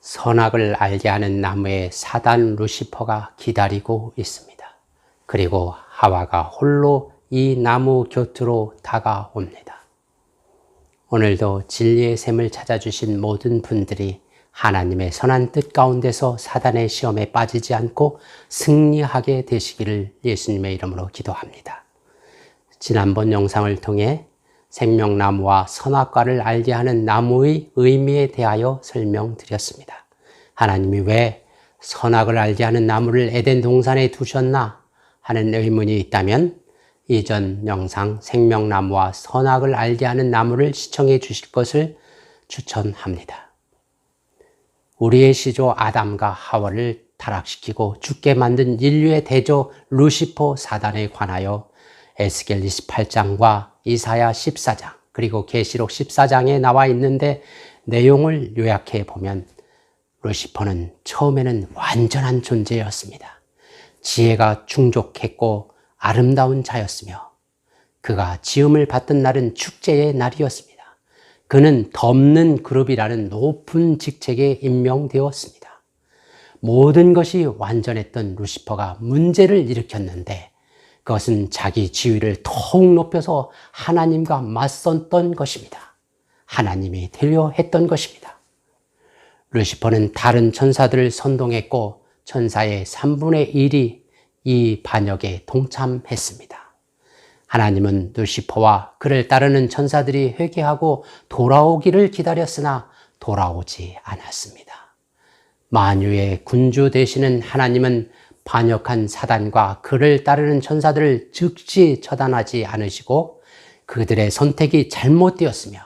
선악을 알게 하는 나무에 사단 루시퍼가 기다리고 있습니다. 그리고 하와가 홀로 이 나무 곁으로 다가옵니다. 오늘도 진리의 샘을 찾아주신 모든 분들이 하나님의 선한 뜻 가운데서 사단의 시험에 빠지지 않고 승리하게 되시기를 예수님의 이름으로 기도합니다. 지난번 영상을 통해 생명나무와 선악과를 알게 하는 나무의 의미에 대하여 설명드렸습니다. 하나님이 왜 선악을 알게 하는 나무를 에덴 동산에 두셨나 하는 의문이 있다면 이전 영상 생명나무와 선악을 알게 하는 나무를 시청해 주실 것을 추천합니다. 우리의 시조 아담과 하와를 타락시키고 죽게 만든 인류의 대조 루시퍼 사단에 관하여 에스겔 28장과 이사야 14장 그리고 계시록 14장에 나와 있는데 내용을 요약해 보면 루시퍼는 처음에는 완전한 존재였습니다. 지혜가 충족했고 아름다운 자였으며 그가 지음을 받던 날은 축제의 날이었습니다. 그는 덮는 그룹이라는 높은 직책에 임명되었습니다. 모든 것이 완전했던 루시퍼가 문제를 일으켰는데 그것은 자기 지위를 더욱 높여서 하나님과 맞섰던 것입니다. 하나님이 되려 했던 것입니다. 루시퍼는 다른 천사들을 선동했고 천사의 3분의 1이 이 반역에 동참했습니다. 하나님은 루시퍼와 그를 따르는 천사들이 회개하고 돌아오기를 기다렸으나 돌아오지 않았습니다. 만유의 군주 되시는 하나님은 반역한 사단과 그를 따르는 천사들을 즉시 처단하지 않으시고 그들의 선택이 잘못되었으며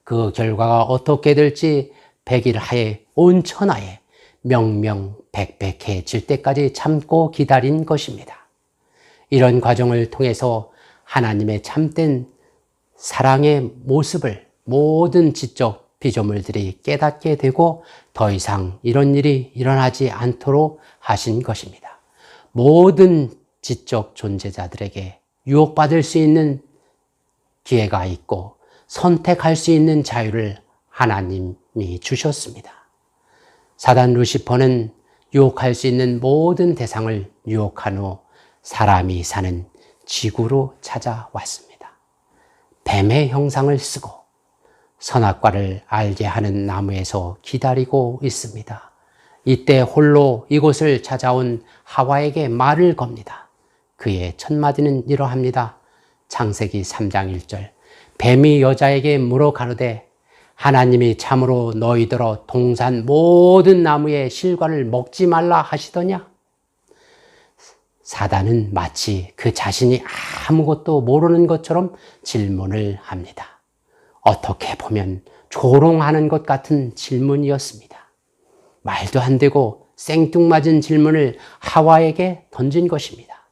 그 결과가 어떻게 될지 백일하에 온 천하에 명명백백해질 때까지 참고 기다린 것입니다. 이런 과정을 통해서 하나님의 참된 사랑의 모습을 모든 지적 피조물들이 깨닫게 되고 더 이상 이런 일이 일어나지 않도록 하신 것입니다. 모든 지적 존재자들에게 유혹받을 수 있는 기회가 있고 선택할 수 있는 자유를 하나님이 주셨습니다. 사단 루시퍼는 유혹할 수 있는 모든 대상을 유혹한 후 사람이 사는 지구로 찾아왔습니다. 뱀의 형상을 쓰고 선악과를 알게 하는 나무에서 기다리고 있습니다. 이때 홀로 이곳을 찾아온 하와에게 말을 겁니다. 그의 첫 마디는 이러합니다. 창세기 3장 1절 뱀이 여자에게 물어 가로되 하나님이 참으로 너희더러 동산 모든 나무의 실과를 먹지 말라 하시더냐? 사단은 마치 그 자신이 아무것도 모르는 것처럼 질문을 합니다. 어떻게 보면 조롱하는 것 같은 질문이었습니다. 말도 안 되고 생뚱맞은 질문을 하와에게 던진 것입니다.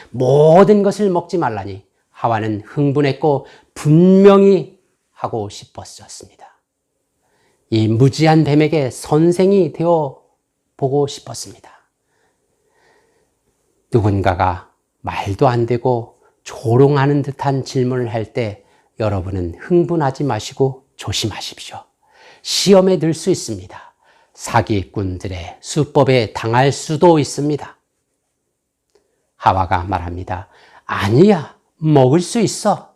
모든 것을 먹지 말라니 하와는 흥분했고 분명히 하고 싶었습니다. 이 무지한 뱀에게 선생이 되어 보고 싶었습니다. 누군가가 말도 안 되고 조롱하는 듯한 질문을 할 때 여러분은 흥분하지 마시고 조심하십시오. 시험에 들 수 있습니다. 사기꾼들의 수법에 당할 수도 있습니다. 하와가 말합니다. 아니야, 먹을 수 있어.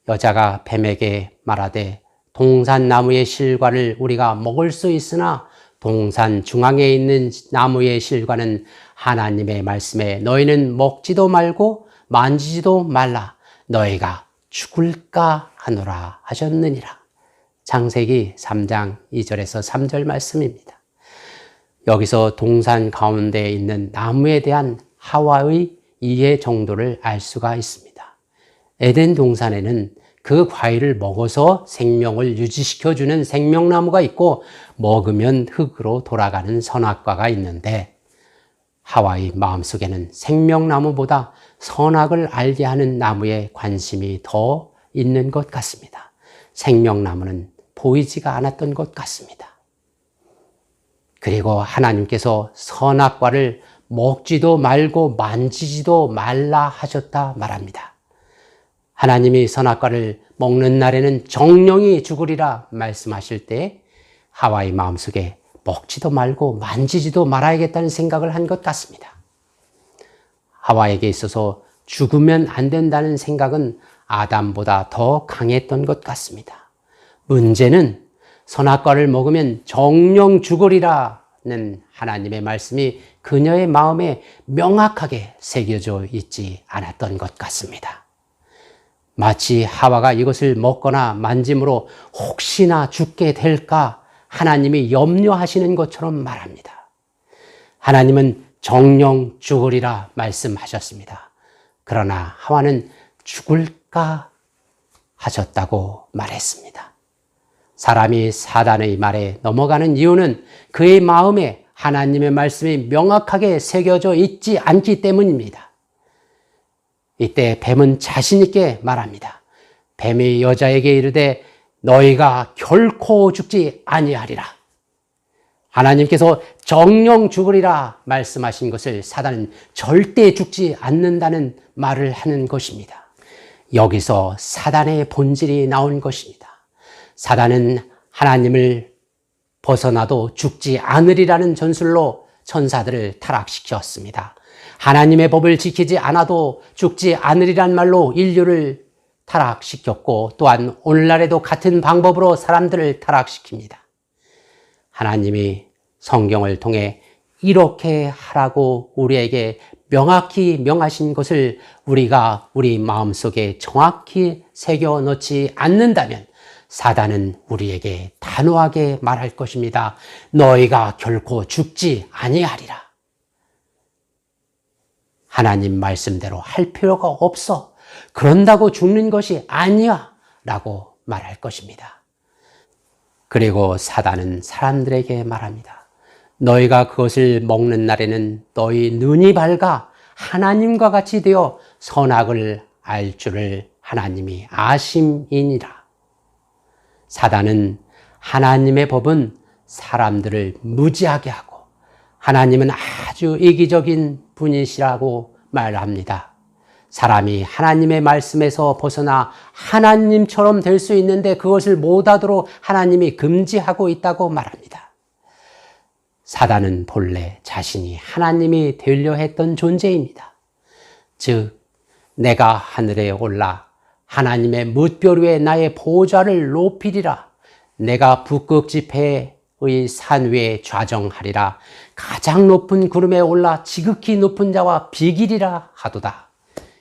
여자가 뱀에게 말하되 동산나무의 실과를 우리가 먹을 수 있으나 동산 중앙에 있는 나무의 실과는 하나님의 말씀에 너희는 먹지도 말고 만지지도 말라. 너희가 죽을까 하노라 하셨느니라. 창세기 3장 2절에서 3절 말씀입니다. 여기서 동산 가운데 있는 나무에 대한 하와의 이해 정도를 알 수가 있습니다. 에덴 동산에는 그 과일을 먹어서 생명을 유지시켜주는 생명나무가 있고 먹으면 흙으로 돌아가는 선악과가 있는데 하와의 마음속에는 생명나무보다 선악을 알게 하는 나무에 관심이 더 있는 것 같습니다. 생명나무는 보이지가 않았던 것 같습니다. 그리고 하나님께서 선악과를 먹지도 말고 만지지도 말라 하셨다 말합니다. 하나님이 선악과를 먹는 날에는 정령이 죽으리라 말씀하실 때 하와의 마음속에 먹지도 말고 만지지도 말아야겠다는 생각을 한 것 같습니다. 하와에게 있어서 죽으면 안 된다는 생각은 아담보다 더 강했던 것 같습니다. 문제는 선악과를 먹으면 정령 죽으리라는 하나님의 말씀이 그녀의 마음에 명확하게 새겨져 있지 않았던 것 같습니다. 마치 하와가 이것을 먹거나 만짐으로 혹시나 죽게 될까 하나님이 염려하시는 것처럼 말합니다. 하나님은 정령 죽으리라 말씀하셨습니다. 그러나 하와는 죽을까 하셨다고 말했습니다. 사람이 사단의 말에 넘어가는 이유는 그의 마음에 하나님의 말씀이 명확하게 새겨져 있지 않기 때문입니다. 이때 뱀은 자신 있게 말합니다. 뱀이 여자에게 이르되 너희가 결코 죽지 아니하리라. 하나님께서 정령 죽으리라 말씀하신 것을 사단은 절대 죽지 않는다는 말을 하는 것입니다. 여기서 사단의 본질이 나온 것입니다. 사단은 하나님을 벗어나도 죽지 않으리라는 전술로 천사들을 타락시켰습니다. 하나님의 법을 지키지 않아도 죽지 않으리란 말로 인류를 타락시켰고 또한 오늘날에도 같은 방법으로 사람들을 타락시킵니다. 하나님이 성경을 통해 이렇게 하라고 우리에게 명확히 명하신 것을 우리가 우리 마음속에 정확히 새겨 넣지 않는다면 사단은 우리에게 단호하게 말할 것입니다. 너희가 결코 죽지 아니하리라. 하나님 말씀대로 할 필요가 없어. 그런다고 죽는 것이 아니야. 라고 말할 것입니다. 그리고 사단은 사람들에게 말합니다. 너희가 그것을 먹는 날에는 너희 눈이 밝아 하나님과 같이 되어 선악을 알 줄을 하나님이 아심이니라. 사단은 하나님의 법은 사람들을 무지하게 하고 하나님은 아주 이기적인 분이시라고 말합니다. 사람이 하나님의 말씀에서 벗어나 하나님처럼 될 수 있는데 그것을 못하도록 하나님이 금지하고 있다고 말합니다. 사단은 본래 자신이 하나님이 되려 했던 존재입니다. 즉, 내가 하늘에 올라 하나님의 뭇별 위에 나의 보좌를 높이리라. 내가 북극 지폐의 산 위에 좌정하리라. 가장 높은 구름에 올라 지극히 높은 자와 비기리라 하도다.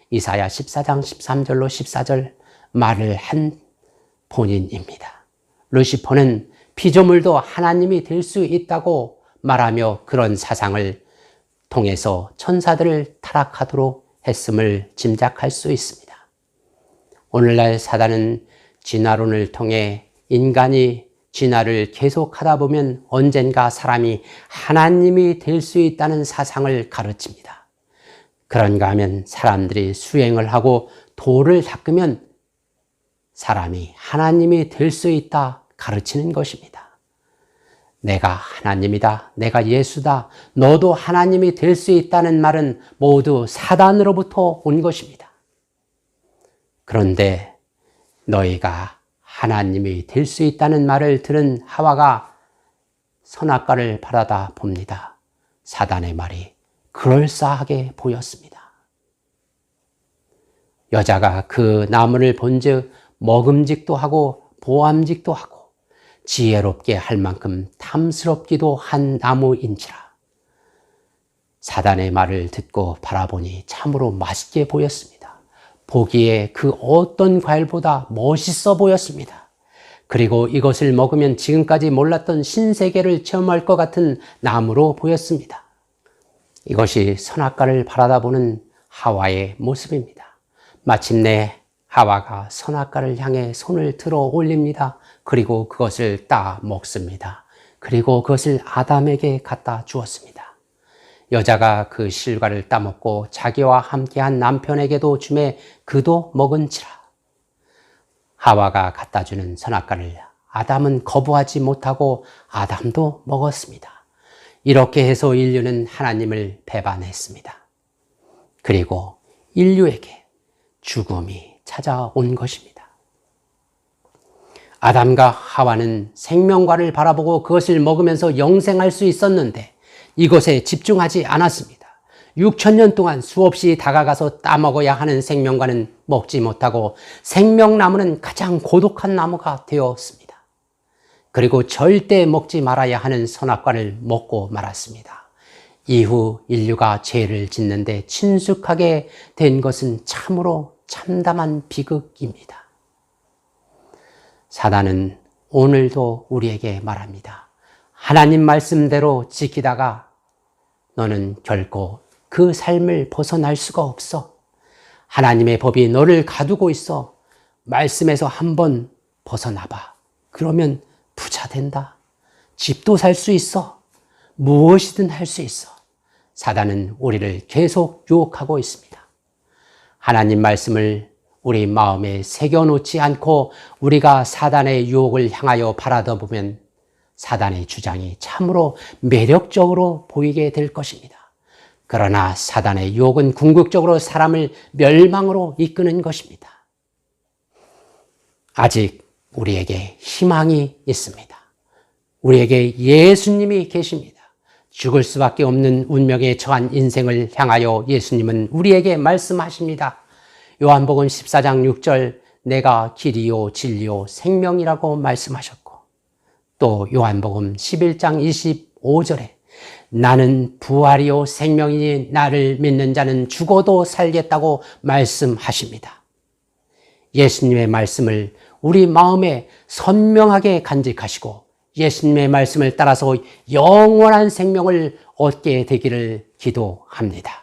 이사야 14장 13절로 14절 말을 한 본인입니다. 루시퍼는 피조물도 하나님이 될 수 있다고 말하며 그런 사상을 통해서 천사들을 타락하도록 했음을 짐작할 수 있습니다. 오늘날 사단은 진화론을 통해 인간이 진화를 계속하다 보면 언젠가 사람이 하나님이 될 수 있다는 사상을 가르칩니다. 그런가 하면 사람들이 수행을 하고 도를 닦으면 사람이 하나님이 될 수 있다 가르치는 것입니다. 내가 하나님이다. 내가 예수다. 너도 하나님이 될 수 있다는 말은 모두 사단으로부터 온 것입니다. 그런데 너희가 하나님이 될 수 있다는 말을 들은 하와가 선악과를 바라다 봅니다. 사단의 말이 그럴싸하게 보였습니다. 여자가 그 나무를 본즉 먹음직도 하고 보암직도 하고 지혜롭게 할 만큼 탐스럽기도 한 나무인지라. 사단의 말을 듣고 바라보니 참으로 맛있게 보였습니다. 보기에 그 어떤 과일보다 멋있어 보였습니다. 그리고 이것을 먹으면 지금까지 몰랐던 신세계를 체험할 것 같은 나무로 보였습니다. 이것이 선악과를 바라다보는 하와의 모습입니다. 마침내 하와가 선악과를 향해 손을 들어 올립니다. 그리고 그것을 따 먹습니다. 그리고 그것을 아담에게 갖다 주었습니다. 여자가 그 실과를 따먹고 자기와 함께한 남편에게도 주매 그도 먹은지라. 하와가 갖다 주는 선악과를 아담은 거부하지 못하고 아담도 먹었습니다. 이렇게 해서 인류는 하나님을 배반했습니다. 그리고 인류에게 죽음이 찾아온 것입니다. 아담과 하와는 생명과를 바라보고 그것을 먹으면서 영생할 수 있었는데 이것에 집중하지 않았습니다. 6,000년 동안 수없이 다가가서 따먹어야 하는 생명과는 먹지 못하고 생명나무는 가장 고독한 나무가 되었습니다. 그리고 절대 먹지 말아야 하는 선악과를 먹고 말았습니다. 이후 인류가 죄를 짓는데 친숙하게 된 것은 참으로 참담한 비극입니다. 사단은 오늘도 우리에게 말합니다. 하나님 말씀대로 지키다가 너는 결코 그 삶을 벗어날 수가 없어. 하나님의 법이 너를 가두고 있어. 말씀에서 한번 벗어나봐. 그러면 부자 된다. 집도 살 수 있어. 무엇이든 할 수 있어. 사단은 우리를 계속 유혹하고 있습니다. 하나님 말씀을 우리 마음에 새겨놓지 않고 우리가 사단의 유혹을 향하여 바라다 보면 사단의 주장이 참으로 매력적으로 보이게 될 것입니다. 그러나 사단의 유혹은 궁극적으로 사람을 멸망으로 이끄는 것입니다. 아직 우리에게 희망이 있습니다. 우리에게 예수님이 계십니다. 죽을 수밖에 없는 운명에 처한 인생을 향하여 예수님은 우리에게 말씀하십니다. 요한복음 14장 6절 내가 길이요 진리요 생명이라고 말씀하셨고 또 요한복음 11장 25절에 나는 부활이요 생명이니 나를 믿는 자는 죽어도 살겠다고 말씀하십니다. 예수님의 말씀을 우리 마음에 선명하게 간직하시고 예수님의 말씀을 따라서 영원한 생명을 얻게 되기를 기도합니다.